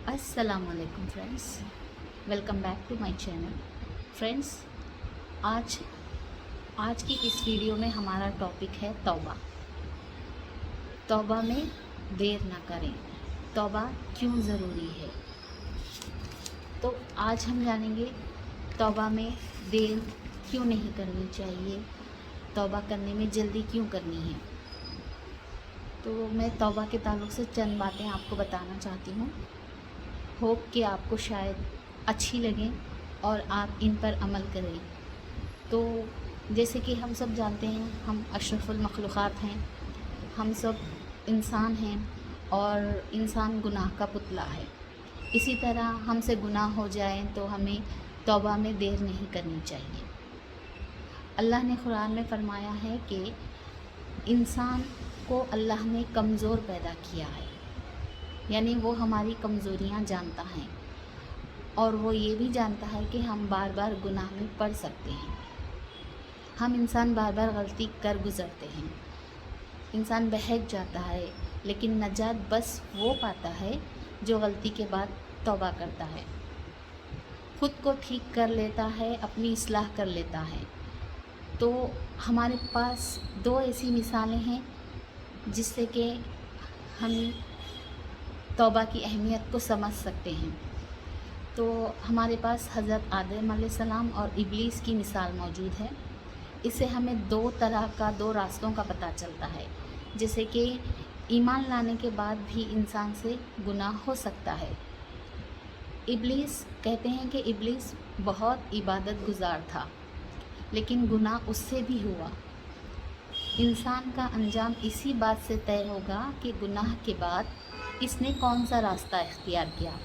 अस्सलाम वालेकुम friends, welcome back to my channel. Friends, आज आज की इस वीडियो में हमारा टॉपिक है तौबा। तौबा में देर ना करें, तौबा क्यों ज़रूरी है। तो आज हम जानेंगे तौबा में देर क्यों नहीं करनी चाहिए, तौबा करने में जल्दी क्यों करनी है। तो मैं तौबा के ताल्लुक़ से चंद बातें आपको बताना चाहती हूँ। होप कि आपको शायद अच्छी लगें और आप इन पर अमल करें। तो जैसे कि हम सब जानते हैं, हम अशरफुल मखलूक़ात हैं, हम सब इंसान हैं और इंसान गुनाह का पुतला है। इसी तरह हमसे गुनाह हो जाए तो हमें तौबा में देर नहीं करनी चाहिए। अल्लाह ने कुरान में फ़रमाया है कि इंसान को अल्लाह ने कमज़ोर पैदा किया है, यानी वो हमारी कमज़ोरियाँ जानता है और वो ये भी जानता है कि हम बार बार गुनाह में पड़ सकते हैं। हम इंसान बार बार गलती कर गुज़रते हैं, इंसान बहक जाता है, लेकिन नजात बस वो पाता है जो गलती के बाद तौबा करता है, ख़ुद को ठीक कर लेता है, अपनी इस्लाह कर लेता है। तो हमारे पास दो ऐसी मिसालें हैं जिससे कि हम तौबा की अहमियत को समझ सकते हैं। तो हमारे पास हज़रत आदम अलैहिस्सलाम और इब्लीस की मिसाल मौजूद है। इससे हमें दो रास्तों का पता चलता है। जैसे कि ईमान लाने के बाद भी इंसान से गुनाह हो सकता है। इब्लीस कहते हैं कि इब्लीस बहुत इबादत गुजार था, लेकिन गुनाह उससे भी हुआ। इंसान का अंजाम इसी बात से तय होगा कि गुनाह के बाद इसने कौन सा रास्ता इख्तियार किया,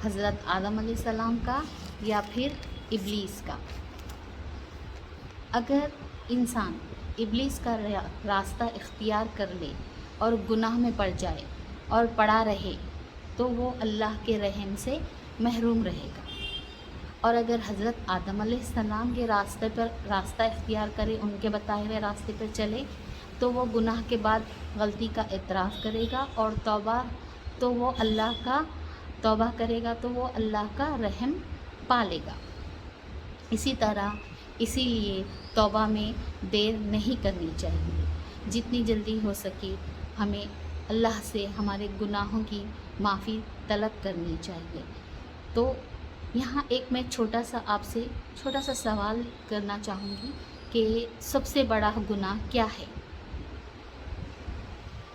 हज़रत आदम अलैहिस्सलाम का या फिर इब्लीस का। अगर इंसान इब्लीस का रास्ता इख्तियार कर ले और गुनाह में पड़ जाए और पड़ा रहे तो वो अल्लाह के रहम से महरूम रहेगा। और अगर हज़रत आदम अलैहिस्सलाम के रास्ता इख्तियार करे, उनके बताए हुए रास्ते पर चले, तो वो गुनाह के बाद गलती का एतराफ़ करेगा और तौबा करेगा तो वो अल्लाह का रहम पालेगा। इसीलिए तौबा में देर नहीं करनी चाहिए। जितनी जल्दी हो सके हमें अल्लाह से हमारे गुनाहों की माफ़ी तलब करनी चाहिए। तो यहाँ एक मैं आपसे छोटा सा सवाल करना चाहूँगी कि सबसे बड़ा गुनाह क्या है।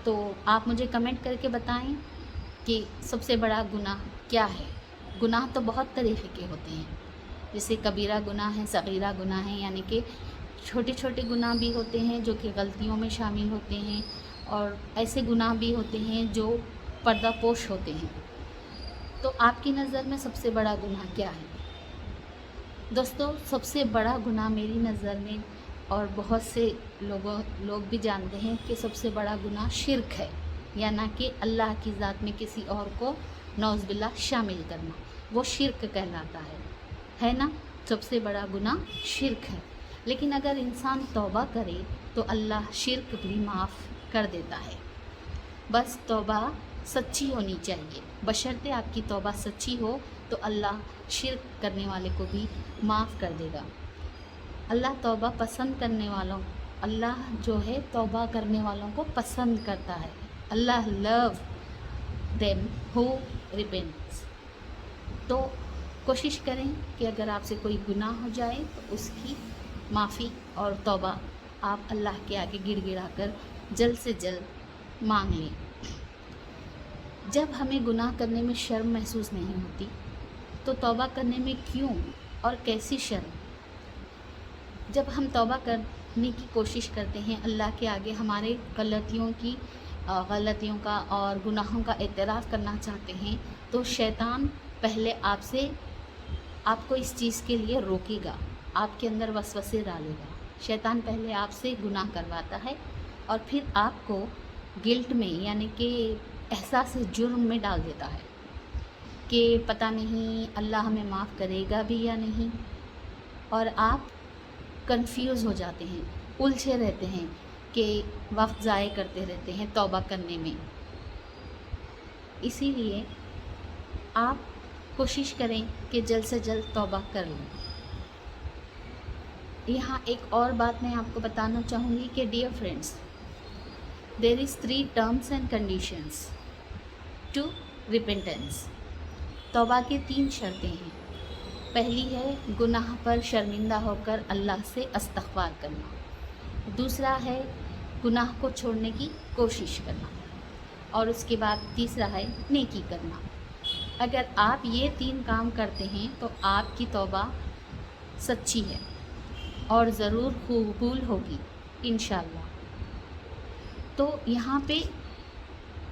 तो आप मुझे कमेंट करके बताएं कि सबसे बड़ा गुनाह क्या है। गुनाह तो बहुत तरीक़े के होते हैं, जैसे कबीरा गुनाह है, सगीरा गुनाह है, यानी कि छोटे छोटे गुनाह भी होते हैं जो कि गलतियों में शामिल होते हैं, और ऐसे गुनाह भी होते हैं जो पर्दापोश होते हैं। तो आपकी नज़र में सबसे बड़ा गुनाह क्या है? दोस्तों, सबसे बड़ा गुनाह मेरी नज़र में, और बहुत से लोग भी जानते हैं कि सबसे बड़ा गुनाह शिर्क है, या ना कि अल्लाह की ज़ात में किसी और को नौज़ बिल्लाह शामिल करना, वो शिर्क कहलाता है ना। सबसे बड़ा गुनाह शिर्क है। लेकिन अगर इंसान तौबा करे तो अल्लाह शिर्क भी माफ़ कर देता है। बस तौबा सच्ची होनी चाहिए। बशर्ते आपकी तौबा सच्ची हो तो अल्लाह शिर्क करने वाले को भी माफ़ कर देगा। अल्लाह जो है तौबा करने वालों को पसंद करता है। अल्लाह लव देम हु रिपेंट्स। तो कोशिश करें कि अगर आपसे कोई गुनाह हो जाए तो उसकी माफ़ी और तौबा आप अल्लाह के आगे गिड़गिड़ा कर जल्द से जल्द मांग लें। जब हमें गुनाह करने में शर्म महसूस नहीं होती तो तौबा करने में क्यों और कैसी शर्म। जब हम तौबा करने की कोशिश करते हैं, अल्लाह के आगे हमारे गलतियों का और गुनाहों का एतराफ़ करना चाहते हैं, तो शैतान पहले आपको इस चीज़ के लिए रोकेगा, आपके अंदर वसवसे डालेगा। शैतान पहले आपसे गुनाह करवाता है और फिर आपको गिल्ट में, यानी कि एहसास जुर्म में डाल देता है कि पता नहीं अल्लाह हमें माफ़ करेगा भी या नहीं, और आप कंफ्यूज हो जाते हैं, उलझे रहते हैं कि वक्त ज़ाय करते रहते हैं तौबा करने में। इसीलिए آپ کوشش کریں کہ جلد سے جلد توبہ کر لیں۔ یہاں ایک اور بات میں آپ کو بتانا چاہوں گی کہ dear friends, there is 3 terms and conditions to repentance. توبہ کی 3 شرطیں ہیں۔ پہلی ہے گناہ پر شرمندہ ہو کر اللہ سے استغفار کرنا، دوسرا ہے گناہ کو چھوڑنے کی کوشش کرنا، اور اس کے بعد تیسرا ہے نیکی کرنا۔ اگر آپ یہ 3 کام کرتے ہیں تو آپ کی توبہ سچی ہے اور ضرور قبول ہوگی انشاءاللہ۔ تو یہاں پہ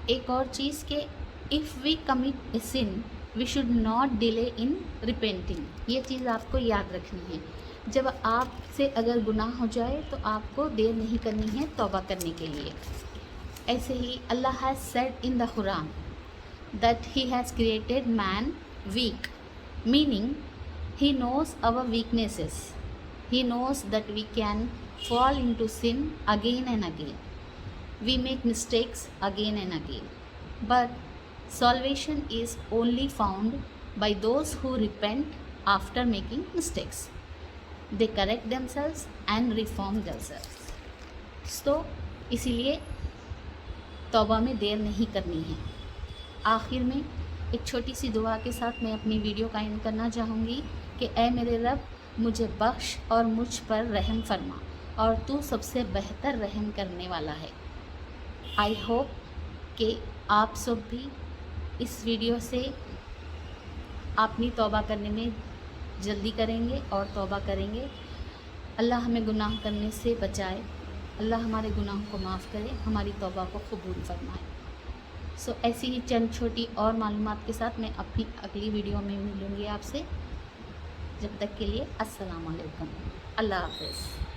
ایک اور چیز کہ if we commit a sin we should not delay in repenting، یہ چیز آپ کو یاد رکھنی ہے۔ جب آپ سے اگر گناہ ہو جائے تو آپ کو دیر نہیں کرنی ہے توبہ کرنے کے لیے۔ ایسے ہی اللہ has said in the Quran that he has created man weak، meaning he knows our weaknesses، he knows that we can fall into sin again and again، we make mistakes again and again, but salvation is only found by those who repent after making mistakes، they correct themselves and reform themselves۔ تو اسی لیے توبہ میں دیر نہیں کرنی ہے۔ آخر میں ایک چھوٹی سی دعا کے ساتھ میں اپنی ویڈیو کا اینڈ کرنا چاہوں گی کہ اے میرے رب، مجھے بخش اور مجھ پر رحم فرما، اور تو سب سے بہتر رحم کرنے والا ہے۔ آئی ہوپ کہ آپ سب بھی اس ویڈیو سے اپنی توبہ کرنے میں جلدی کریں گے اور توبہ کریں گے۔ اللہ ہمیں گناہ کرنے سے بچائے، اللہ ہمارے گناہوں کو معاف کرے، ہماری توبہ کو قبول فرمائے۔ ایسی ہی چند چھوٹی اور معلومات کے ساتھ میں اپنی اگلی ویڈیو میں ملوں گی آپ سے۔ جب تک کے لیے السلام علیکم، اللہ حافظ۔